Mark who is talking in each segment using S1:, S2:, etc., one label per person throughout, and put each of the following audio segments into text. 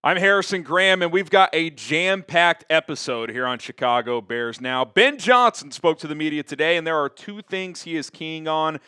S1: I'm Harrison Graham, and we've got a jam-packed episode here on Chicago Bears Now. Ben Johnson spoke to the media today, and there are two things he is keying on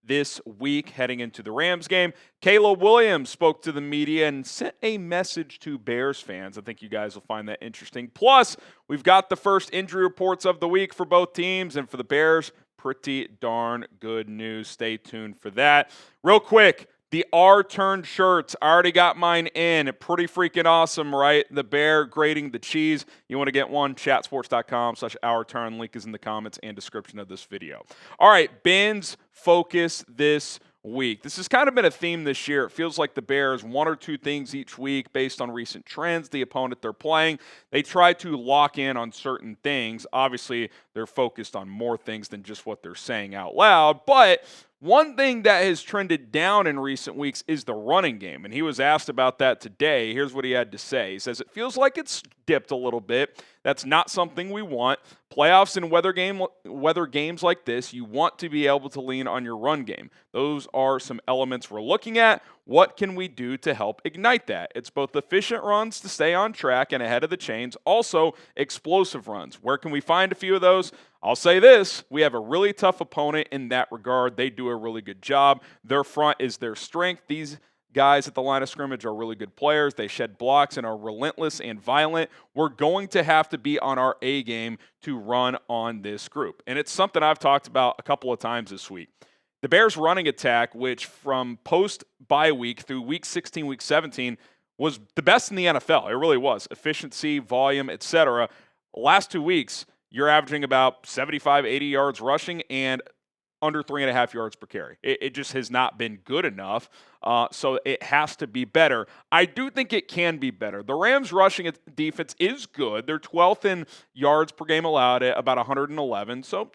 S1: this week heading into the Rams game. Caleb Williams spoke to the media and sent a message to Bears fans. I think you guys will find that interesting. Plus, we've got the first injury reports of the week for both teams, and for the Bears, pretty darn good news. Stay tuned for that. Real quick, the R-turned shirts, I already got mine in. Pretty freaking awesome, right? The bear grating the cheese. You want to get one, chatsports.com/our-turn. Link is in the comments and description of this video. All right, Ben's focus this week. This has kind of been a theme this year. It feels like the Bears, one or two things each week based on recent trends, the opponent they're playing. They try to lock in on certain things. Obviously, they're focused on more things than just what they're saying out loud, but one thing that has trended down in recent weeks is the running game, and he was asked about that today. Here's what he had to say. He says, it feels like it's dipped a little bit. That's not something we want. Playoffs and weather games like this, you want to be able to lean on your run game. Those are some elements we're looking at. What can we do to help ignite that? It's both efficient runs to stay on track and ahead of the chains, also explosive runs. Where can we find a few of those? I'll say this, we have a really tough opponent in that regard. They do a really good job. Their front is their strength. These guys at the line of scrimmage are really good players. They shed blocks and are relentless and violent. We're going to have to be on our A game to run on this group. And it's something I've talked about a couple of times this week. The Bears running attack, which from post-bye week through week 16, week 17, was the best in the NFL. It really was. Efficiency, volume, etc. Last 2 weeks, you're averaging about 75, 80 yards rushing and under 3.5 yards per carry. It just has not been good enough, so it has to be better. I do think it can be better. The Rams' rushing defense is good. They're 12th in yards per game allowed at about 111, so,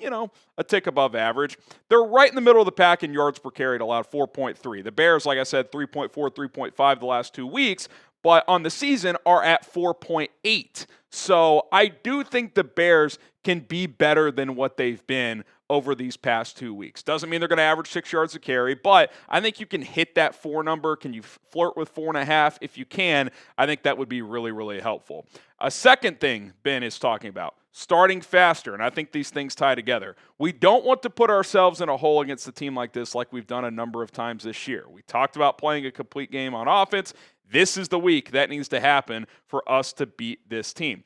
S1: a tick above average. They're right in the middle of the pack in yards per carry at allowed 4.3. The Bears, like I said, 3.4, 3.5 the last 2 weeks, but on the season are at 4.8. So I do think the Bears can be better than what they've been over these past 2 weeks. Doesn't mean they're going to average 6 yards a carry, but I think you can hit that 4 number. Can you flirt with 4.5? If you can, I think that would be really, really helpful. A second thing Ben is talking about, starting faster, and I think these things tie together. We don't want to put ourselves in a hole against a team like this like we've done a number of times this year. We talked about playing a complete game on offense. This is the week that needs to happen for us to beat this team.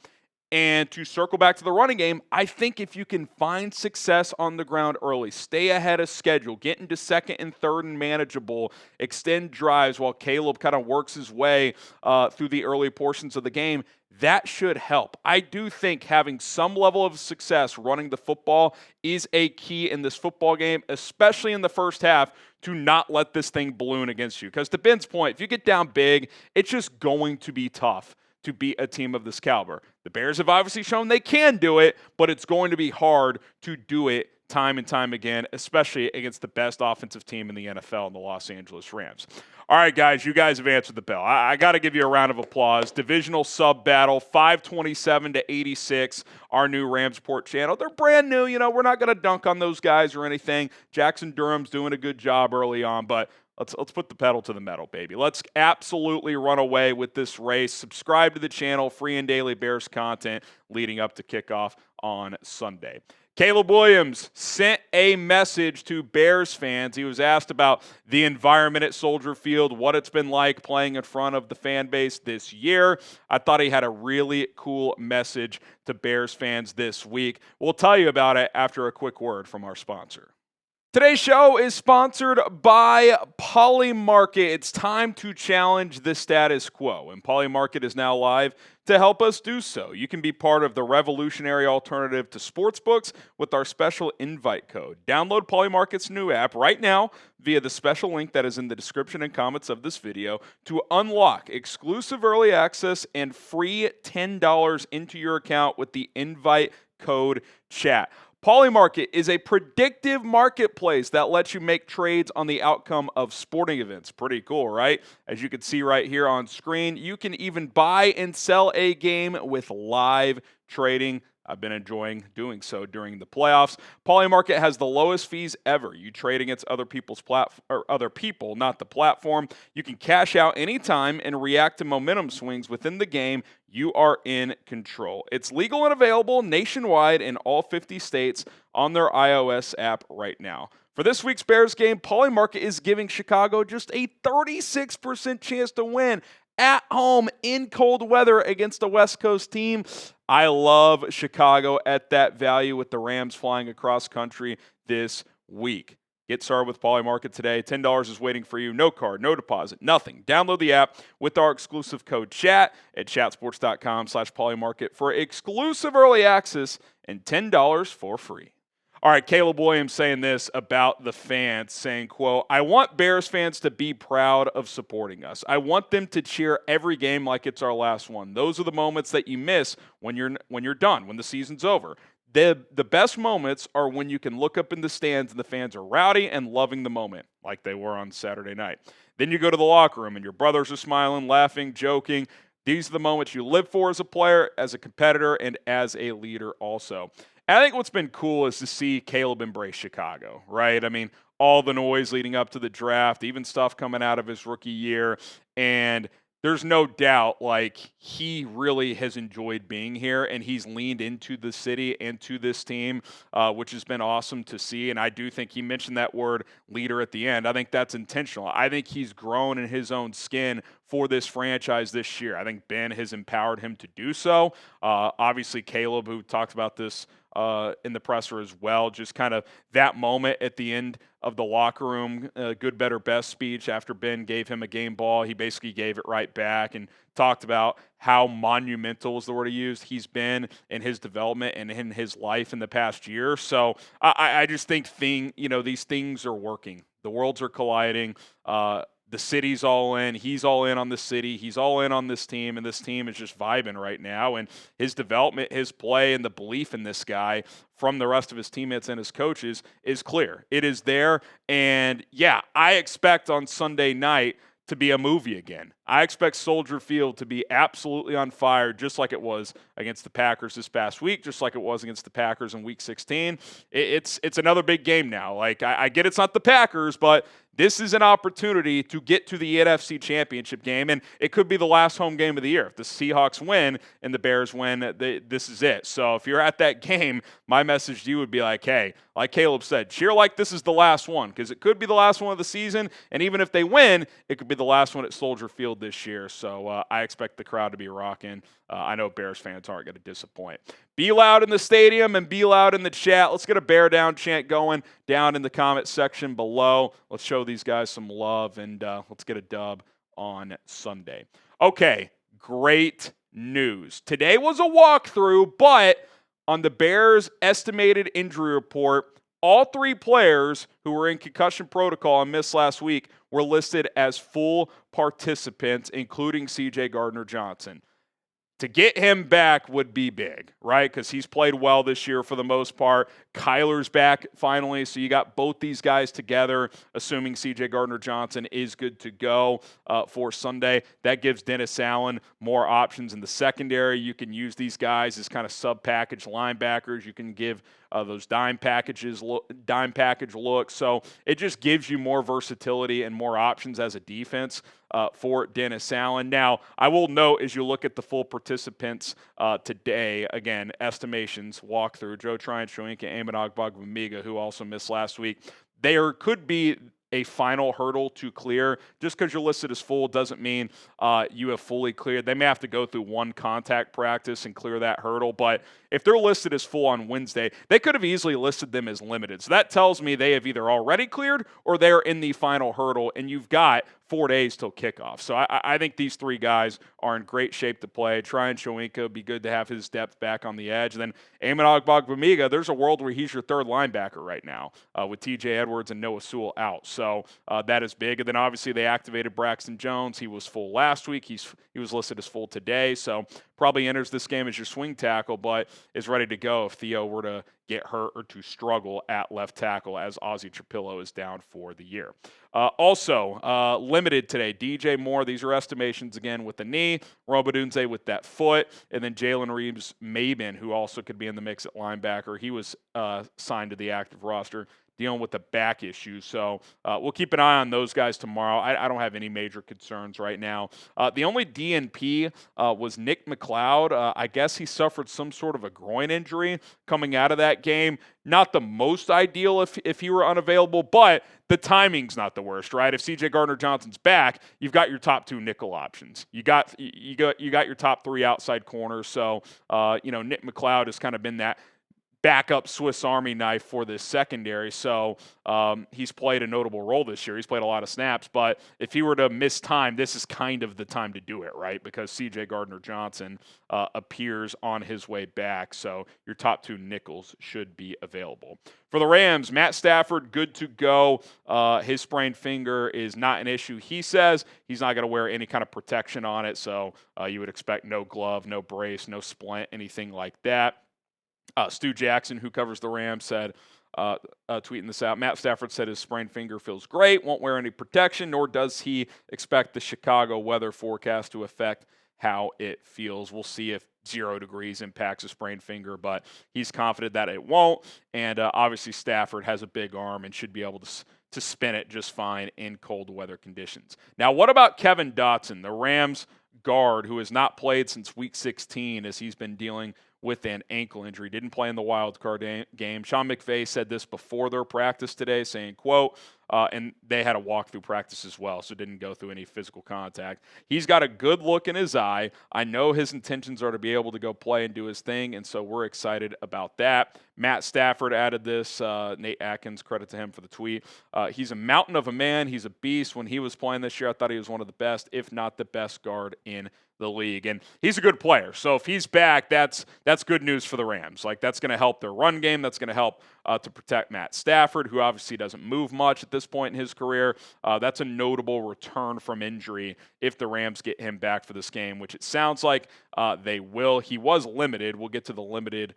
S1: And to circle back to the running game, I think if you can find success on the ground early, stay ahead of schedule, get into second and third and manageable, extend drives while Caleb kind of works his way through the early portions of the game, that should help. I do think having some level of success running the football is a key in this football game, especially in the first half, to not let this thing balloon against you. Because to Ben's point, if you get down big, it's just going to be tough to beat a team of this caliber. The Bears have obviously shown they can do it, but it's going to be hard to do it time and time again, especially against the best offensive team in the NFL, the Los Angeles Rams. All right, guys, you guys have answered the bell. I got to give you a round of applause. Divisional sub battle, 527-86, our new Rams Report channel. They're brand new. We're not going to dunk on those guys or anything. Jackson Durham's doing a good job early on, but Let's put the pedal to the metal, baby. Let's absolutely run away with this race. Subscribe to the channel, free and daily Bears content leading up to kickoff on Sunday. Caleb Williams sent a message to Bears fans. He was asked about the environment at Soldier Field, what it's been like playing in front of the fan base this year. I thought he had a really cool message to Bears fans this week. We'll tell you about it after a quick word from our sponsor. Today's show is sponsored by Polymarket. It's time to challenge the status quo, and Polymarket is now live to help us do so. You can be part of the revolutionary alternative to sportsbooks with our special invite code. Download Polymarket's new app right now via the special link that is in the description and comments of this video to unlock exclusive early access and free $10 into your account with the invite code chat. Polymarket is a predictive marketplace that lets you make trades on the outcome of sporting events. Pretty cool, right? As you can see right here on screen, you can even buy and sell a game with live trading. I've been enjoying doing so during the playoffs. Polymarket has the lowest fees ever. You trade against other people's other people, not the platform. You can cash out anytime and react to momentum swings within the game. You are in control. It's legal and available nationwide in all 50 states on their iOS app right now. For this week's Bears game, Polymarket is giving Chicago just a 36% chance to win at home in cold weather against a West Coast team. I love Chicago at that value with the Rams flying across country this week. Get started with Polymarket today. $10 is waiting for you. No card, no deposit, nothing. Download the app with our exclusive code CHAT at chatsports.com/Polymarket for exclusive early access and $10 for free. All right, Caleb Williams saying this about the fans, saying, quote, I want Bears fans to be proud of supporting us. I want them to cheer every game like it's our last one. Those are the moments that you miss when you're done, when the season's over. The best moments are when you can look up in the stands and the fans are rowdy and loving the moment, like they were on Saturday night. Then you go to the locker room and your brothers are smiling, laughing, joking. These are the moments you live for as a player, as a competitor, and as a leader also. And I think what's been cool is to see Caleb embrace Chicago, right? I mean, all the noise leading up to the draft, even stuff coming out of his rookie year, and there's no doubt, like, he really has enjoyed being here, and he's leaned into the city and to this team, which has been awesome to see. And I do think he mentioned that word leader at the end. I think that's intentional. I think he's grown in his own skin for this franchise this year. I think Ben has empowered him to do so. Obviously, Caleb, who talked about this in the presser as well, just kind of that moment at the end of the locker room, good, better, best speech after Ben gave him a game ball. He basically gave it right back and talked about how monumental was the word he used he's been in his development and in his life in the past year. So I just think these things are working. The worlds are colliding. The city's all in. He's all in on the city. He's all in on this team, and this team is just vibing right now. And his development, his play, and the belief in this guy from the rest of his teammates and his coaches is clear. It is there. And, yeah, I expect on Sunday night to be a movie again. I expect Soldier Field to be absolutely on fire, just like it was against the Packers this past week, just like it was against the Packers in Week 16. It's another big game now. Like, I get it's not the Packers, but this is an opportunity to get to the NFC Championship game, and it could be the last home game of the year. If the Seahawks win and the Bears win, this is it. So if you're at that game, my message to you would be like, hey, like Caleb said, cheer like this is the last one, because it could be the last one of the season, and even if they win, it could be the last one at Soldier Field this year. So I expect the crowd to be rocking. I know Bears fans aren't going to disappoint. Be loud in the stadium and be loud in the chat. Let's get a bear down chant going down in the comment section below. Let's show these guys some love, and let's get a dub on Sunday. Okay, great news. Today was a walkthrough, but on the Bears' estimated injury report, all three players who were in concussion protocol and missed last week were listed as full participants, including CJ Gardner-Johnson. To get him back would be big, right? Because he's played well this year for the most part. Kyler's back finally, so you got both these guys together, assuming CJ Gardner-Johnson is good to go for Sunday. That gives Dennis Allen more options in the secondary. You can use these guys as kind of sub-package linebackers. You can give those dime package looks. So it just gives you more versatility and more options as a defense for Dennis Allen. Now, I will note as you look at the full participants today, again, estimations, walkthrough, Joe Tryon-Shoyinka, Amen Ogbongbemiga, who also missed last week. There could be a final hurdle to clear. Just because you're listed as full doesn't mean you have fully cleared. They may have to go through one contact practice and clear that hurdle, but if they're listed as full on Wednesday, they could have easily listed them as limited. So that tells me they have either already cleared or they're in the final hurdle, and you've got 4 days till kickoff. So I think these three guys are in great shape to play. Tryon-Shoyinka would be good to have his depth back on the edge. And then Amen Ogbongbemiga, there's a world where he's your third linebacker right now with TJ Edwards and Noah Sewell out. So that is big. And then obviously they activated Braxton Jones. He was full last week. He was listed as full today. So probably enters this game as your swing tackle, but is ready to go if Theo were to get hurt or to struggle at left tackle, as Ozzie Trapillo is down for the year. Also, limited today, DJ Moore. These are estimations again with the knee, Rome Odunze with that foot, and then Jalen Reeves-Maybin, who also could be in the mix at linebacker. He was signed to the active roster, dealing with the back issue. So we'll keep an eye on those guys tomorrow. I don't have any major concerns right now. The only DNP was Nick McCLoud. I guess he suffered some sort of a groin injury coming out of that game. Not the most ideal if he were unavailable, but the timing's not the worst, right? If CJ Gardner-Johnson's back, you've got your top 2 nickel options. You got your top 3 outside corners. So Nick McCLoud has kind of been that backup Swiss Army knife for this secondary. So he's played a notable role this year. He's played a lot of snaps, but if he were to miss time, this is kind of the time to do it, right? Because CJ Gardner-Johnson appears on his way back. So your top 2 nickels should be available. For the Rams, Matt Stafford, good to go. His sprained finger is not an issue. He says he's not going to wear any kind of protection on it. So you would expect no glove, no brace, no splint, anything like that. Stu Jackson, who covers the Rams, said, tweeting this out, Matt Stafford said his sprained finger feels great, won't wear any protection, nor does he expect the Chicago weather forecast to affect how it feels. We'll see if 0 degrees impacts a sprained finger, but he's confident that it won't. And obviously Stafford has a big arm and should be able to spin it just fine in cold weather conditions. Now, what about Kevin Dotson, the Rams guard, who has not played since Week 16 as he's been dealing with an ankle injury, didn't play in the wild card game. Sean McVay said this before their practice today, saying, quote, and they had a walkthrough practice as well, so didn't go through any physical contact. He's got a good look in his eye. I know his intentions are to be able to go play and do his thing, and so we're excited about that. Matt Stafford added this. Nate Atkins, credit to him for the tweet. He's a mountain of a man. He's a beast. When he was playing this year, I thought he was one of the best, if not the best guard in the league. And he's a good player. So if he's back, that's good news for the Rams. Like, that's going to help their run game. That's going to help to protect Matt Stafford, who obviously doesn't move much at this point in his career. That's a notable return from injury if the Rams get him back for this game, which it sounds like they will. He was limited. We'll get to the limited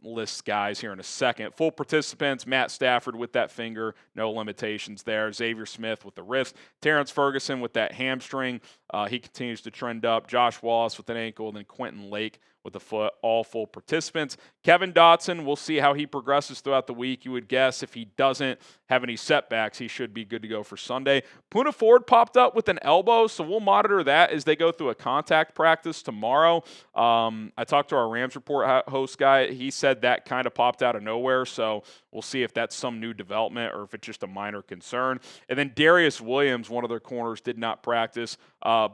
S1: list guys here in a second. Full participants, Matt Stafford with that finger, no limitations there. Xavier Smith with the wrist. Terrence Ferguson with that hamstring. He continues to trend up. Josh Wallace with an ankle, and then Quentin Lake with the foot, all full participants. Kevin Dotson, we'll see how he progresses throughout the week. You would guess if he doesn't have any setbacks, he should be good to go for Sunday. Poona Ford popped up with an elbow, so we'll monitor that as they go through a contact practice tomorrow. I talked to our Rams Report host guy. He said that kind of popped out of nowhere, so we'll see if that's some new development or if it's just a minor concern. And then Darius Williams, one of their corners, did not practice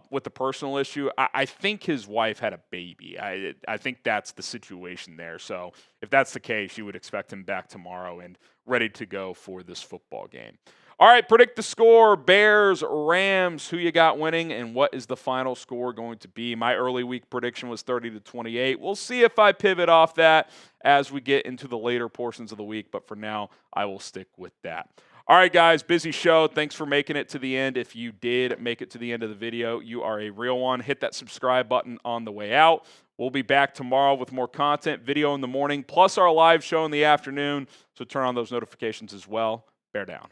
S1: with a personal issue. I think his wife had a baby. I think that's the situation there. So if that's the case, you would expect him back tomorrow and ready to go for this football game. All right, predict the score. Bears, Rams, who you got winning, and what is the final score going to be? My early week prediction was 30-28. We'll see if I pivot off that as we get into the later portions of the week, but for now, I will stick with that. All right, guys, busy show. Thanks for making it to the end. If you did make it to the end of the video, you are a real one. Hit that subscribe button on the way out. We'll be back tomorrow with more content, video in the morning, plus our live show in the afternoon. So turn on those notifications as well. Bear down.